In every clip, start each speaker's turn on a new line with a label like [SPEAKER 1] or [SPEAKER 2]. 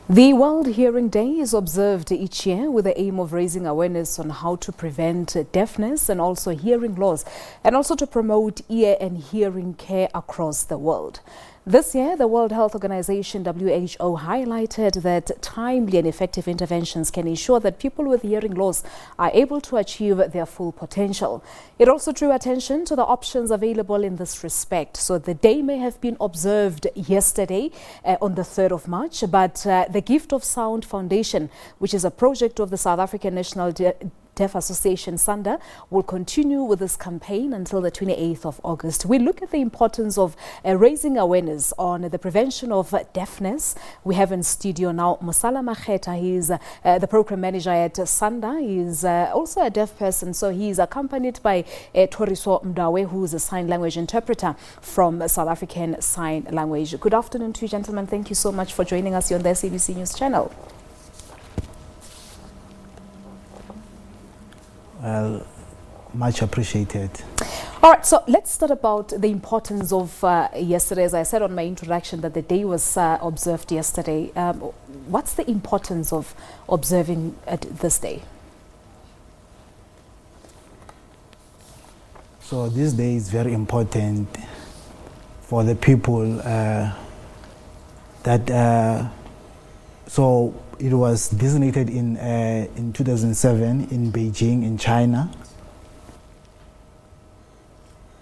[SPEAKER 1] The World Hearing Day is observed each year with the aim of raising awareness on how to prevent deafness and also hearing loss, and also to promote ear and hearing care across the world. This year, the World Health Organization, WHO, highlighted that timely and effective interventions can ensure that people with hearing loss are able to achieve their full potential. It also drew attention to the options available in this respect. So the day may have been observed yesterday on the 3rd of March, but the Gift of Sound Foundation, which is a project of the South African National Deaf Association SANDA, will continue with this campaign until the 28th of August. We look at the importance of raising awareness on the prevention of deafness. We have in studio now Mosala Makhetha. He is the Programme Manager at SANDA. He is also a deaf person, so he is accompanied by Thoriso Mndawe, who is a sign language interpreter from South African Sign Language. Good afternoon to you, gentlemen. Thank you so much for joining us here on the SABC News channel.
[SPEAKER 2] Well, much appreciated.
[SPEAKER 1] All right, so let's start about the importance of yesterday. As I said on my introduction, that the day was observed yesterday. What's the importance of observing this day?
[SPEAKER 2] So this day is very important for the people so it was designated in 2007 in Beijing, in China.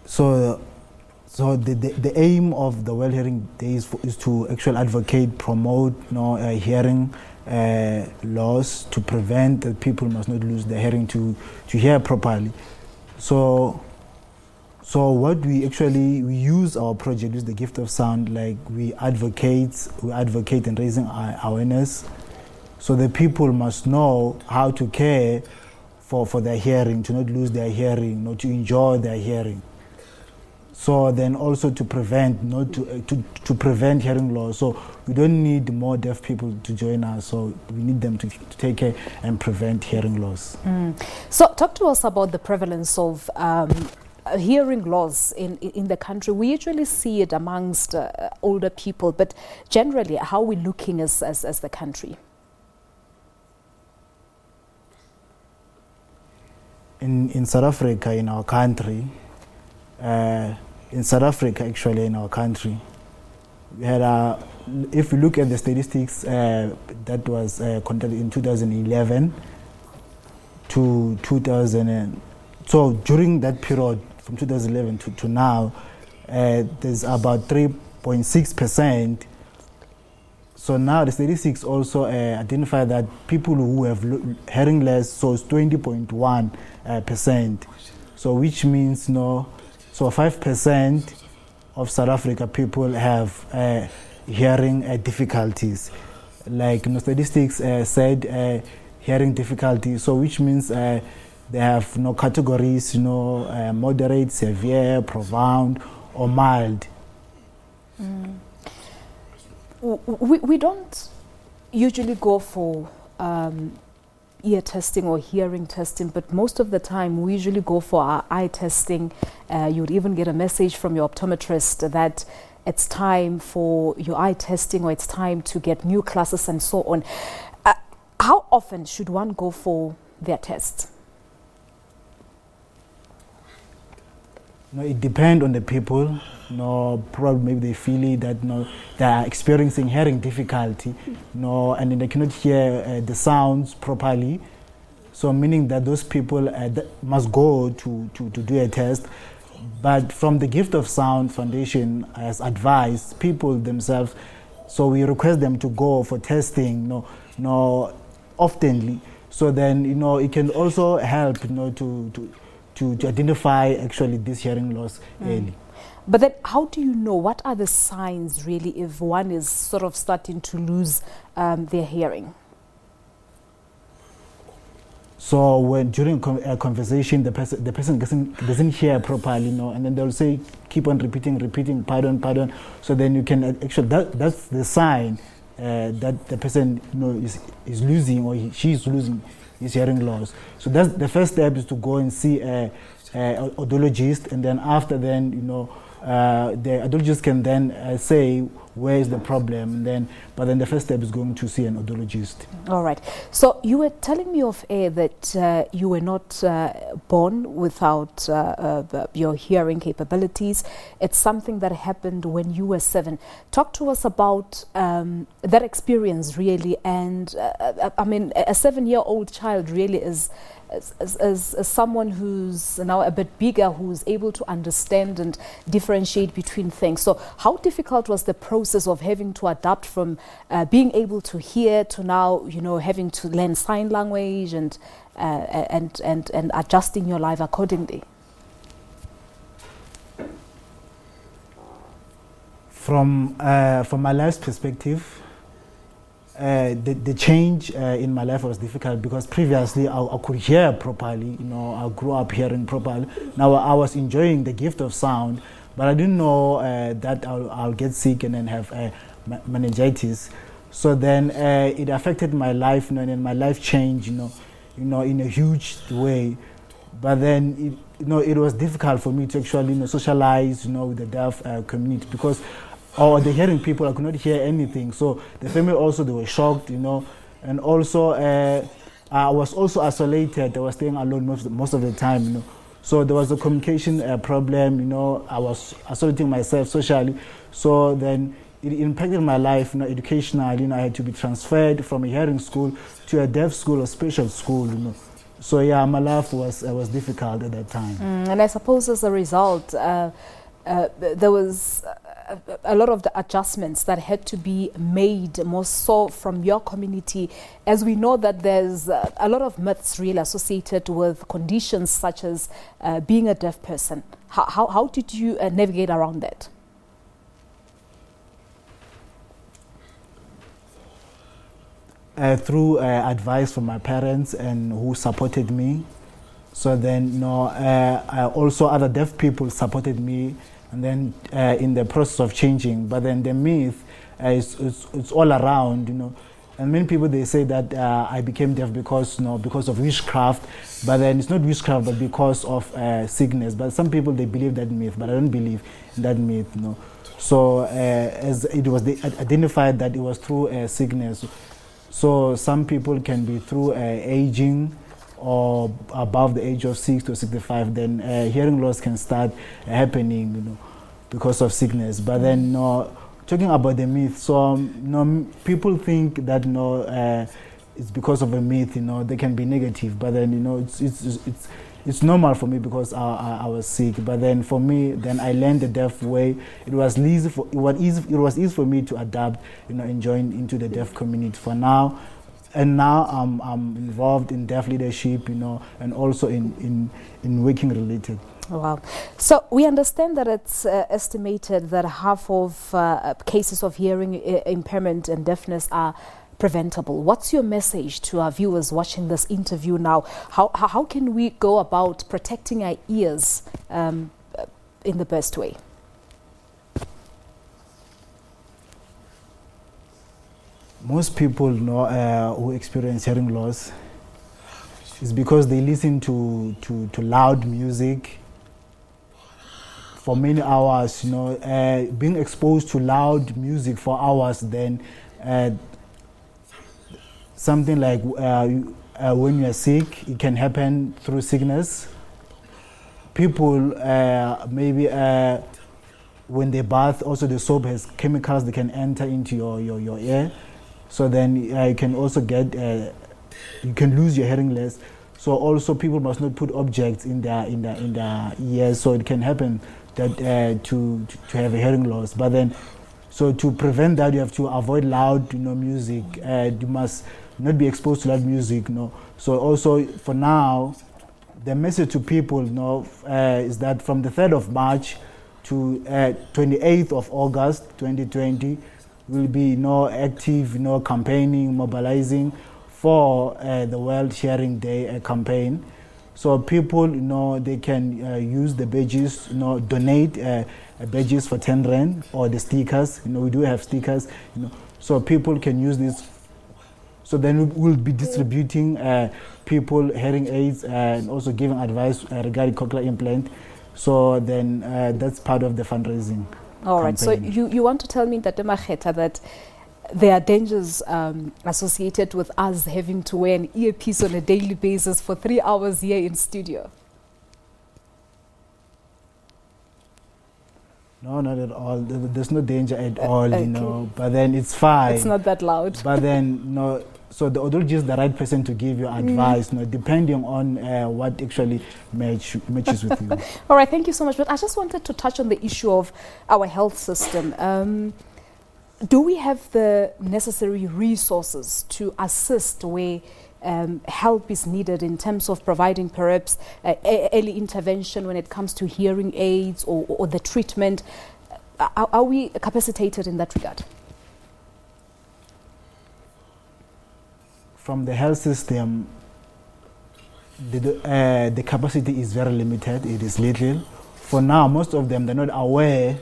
[SPEAKER 2] So the aim of the World Hearing Day is to actually advocate, promote hearing loss, to prevent that people must not lose their hearing to hear properly. So what we use our project is the Gift of Sound, like we advocate in raising awareness. So the people must know how to care for their hearing, to not lose their hearing, not to enjoy their hearing. So then also to prevent, to prevent hearing loss. So we don't need more deaf people to join us. So we need them to take care and prevent hearing loss.
[SPEAKER 1] So talk to us about the prevalence of hearing loss in the country. We usually see it amongst older people, but generally, how are we looking as the country?
[SPEAKER 2] In South Africa, in our country, we had we had if you look at the statistics that was conducted in 2011 to 2000, so during that period from 2011 to now, there's about 3.6%. So now the statistics also identify that people who have hearing loss, so it's 20.1%. So which means so 5% of South Africa people have hearing difficulties. Like statistics said hearing difficulties. So which means they have categories, moderate, severe, profound, or mild.
[SPEAKER 1] We don't usually go for ear testing or hearing testing, but most of the time we usually go for our eye testing. You'd even get a message from your optometrist that it's time for your eye testing, or it's time to get new classes and so on. How often should one go for their tests?
[SPEAKER 2] It depends on the people. Probably maybe they feel it that they are experiencing hearing difficulty, and then they cannot hear the sounds properly. So meaning that those people must go to do a test. But from the Gift of Sound Foundation has advised people themselves, so we request them to go for testing, oftenly. So then it can also help to identify actually this hearing loss early.
[SPEAKER 1] But then how do you know, what are the signs really if one is sort of starting to lose their hearing?
[SPEAKER 2] So when during a conversation the person doesn't hear properly, and then they'll say, keep on repeating, pardon. So then you can actually, that's the sign that the person is losing, or she's losing his hearing loss. So that's the first step, is to go and see a audiologist, and then after then the audiologist can then say where is the problem, but then the first step is going to see an audiologist.
[SPEAKER 1] All right. So you were telling me off air that you were not born without your hearing capabilities. It's something that happened when you were 7. Talk to us about that experience, really. And I mean, a 7-year-old child really is as someone who's now a bit bigger, who's able to understand and differentiate between things. So how difficult was the process of having to adapt from being able to hear to now, having to learn sign language and adjusting your life accordingly?
[SPEAKER 2] From my life's perspective, the change in my life was difficult because previously I could hear properly. I grew up hearing properly. Now I was enjoying the gift of sound, but I didn't know that I'll get sick and then have meningitis. So then it affected my life, and my life changed, in a huge way. But then it was difficult for me to actually socialize, with the deaf community because. Or the hearing people, I could not hear anything. So the family also, they were shocked, and also I was also isolated. I was staying alone most of the time, So there was a communication problem, I was isolating myself socially. So then it impacted my life, educationally. I had to be transferred from a hearing school to a deaf school or special school, So yeah, my life was difficult at that time.
[SPEAKER 1] And I suppose as a result, there was a lot of the adjustments that had to be made more so from your community, as we know that there's a lot of myths really associated with conditions such as being a deaf person. How did you navigate around that?
[SPEAKER 2] Through advice from my parents and who supported me. So then, also other deaf people supported me. And then in the process of changing, but then the myth it's all around, And many people, they say that I became deaf because of witchcraft, but then it's not witchcraft, but because of sickness. But some people, they believe that myth, but I don't believe in that myth, So as it was identified that it was through sickness. So some people can be through aging, or above the age of 60 to 65, then hearing loss can start happening, because of sickness. But then, talking about the myth, so people think that it's because of a myth, they can be negative. But then, it's normal for me because I was sick. But then for me, then I learned the deaf way. It was easy for me to adapt, and join into the deaf community for now. And now I'm involved in deaf leadership, and also in working related.
[SPEAKER 1] Wow. So we understand that it's estimated that half of cases of hearing impairment and deafness are preventable. What's your message to our viewers watching this interview now? How can we go about protecting our ears in the best way?
[SPEAKER 2] Most people who experience hearing loss is because they listen to loud music for many hours. Being exposed to loud music for hours, then something like when you are sick, it can happen through sickness. People maybe when they bath, also the soap has chemicals that can enter into your ear. So then you can also you can lose your hearing loss. So also people must not put objects in their ears. So it can happen that to have a hearing loss. But then, so to prevent that, you have to avoid loud music. You must not be exposed to loud music. So also for now, the message to people is that from the 3rd of March to 28th of August 2020, will be active, campaigning, mobilizing for the World Hearing Day campaign. So people, they can use the badges, donate badges for 10 Rand or the stickers. We do have stickers, so people can use this. So then we'll be distributing people hearing aids and also giving advice regarding cochlear implant. So then that's part of the fundraising.
[SPEAKER 1] All right. So
[SPEAKER 2] campaign.
[SPEAKER 1] you want to tell me that Makhetha, that there are dangers associated with us having to wear an earpiece on a daily basis for 3 hours here in studio?
[SPEAKER 2] No, not at all. There's no danger at all,
[SPEAKER 1] okay.
[SPEAKER 2] you know. But then it's fine.
[SPEAKER 1] It's not that loud.
[SPEAKER 2] But then, no. So the audiologist is the right person to give you advice, you know, depending on what actually matches with you.
[SPEAKER 1] All right, thank you so much. But I just wanted to touch on the issue of our health system. Do we have the necessary resources to assist where help is needed in terms of providing perhaps early intervention when it comes to hearing aids or the treatment? Are we capacitated in that regard?
[SPEAKER 2] From the health system, the capacity is very limited. It is little. For now, most of them, they're not aware.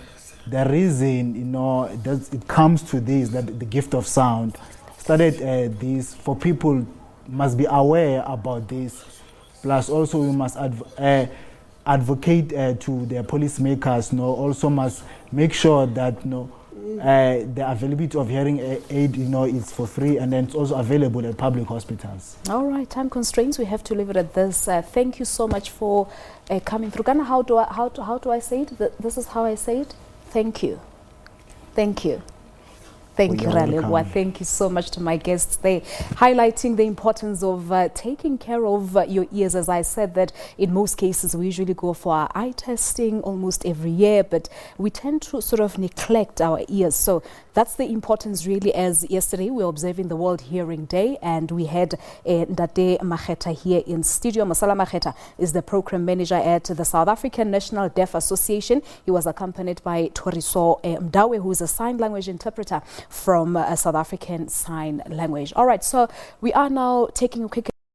[SPEAKER 2] The reason, you know, it comes to this, that the gift of sound started this for people must be aware about this. Plus, also we must advocate to their policymakers. You know, also must make sure that, you know, the availability of hearing aid, you know, is for free, and then it's also available at public hospitals. All
[SPEAKER 1] right, time constraints. We have to leave it at this. Thank you so much for coming through. Ghana, how do I say it? This is how I say it. Thank you. Thank you. Thank you, Ralebwa. Thank you so much to my guests there, highlighting the importance of taking care of your ears. As I said, that in most cases we usually go for our eye testing almost every year, but we tend to sort of neglect our ears. So that's the importance really. As yesterday we were observing the World Hearing Day, and we had Ndade Makhetha here in studio. Mosala Makhetha is the Programme Manager at the South African National Deaf Association. He was accompanied by Thoriso Mndawe, who is a sign language interpreter from South African Sign Language. All right, so we are now taking a quick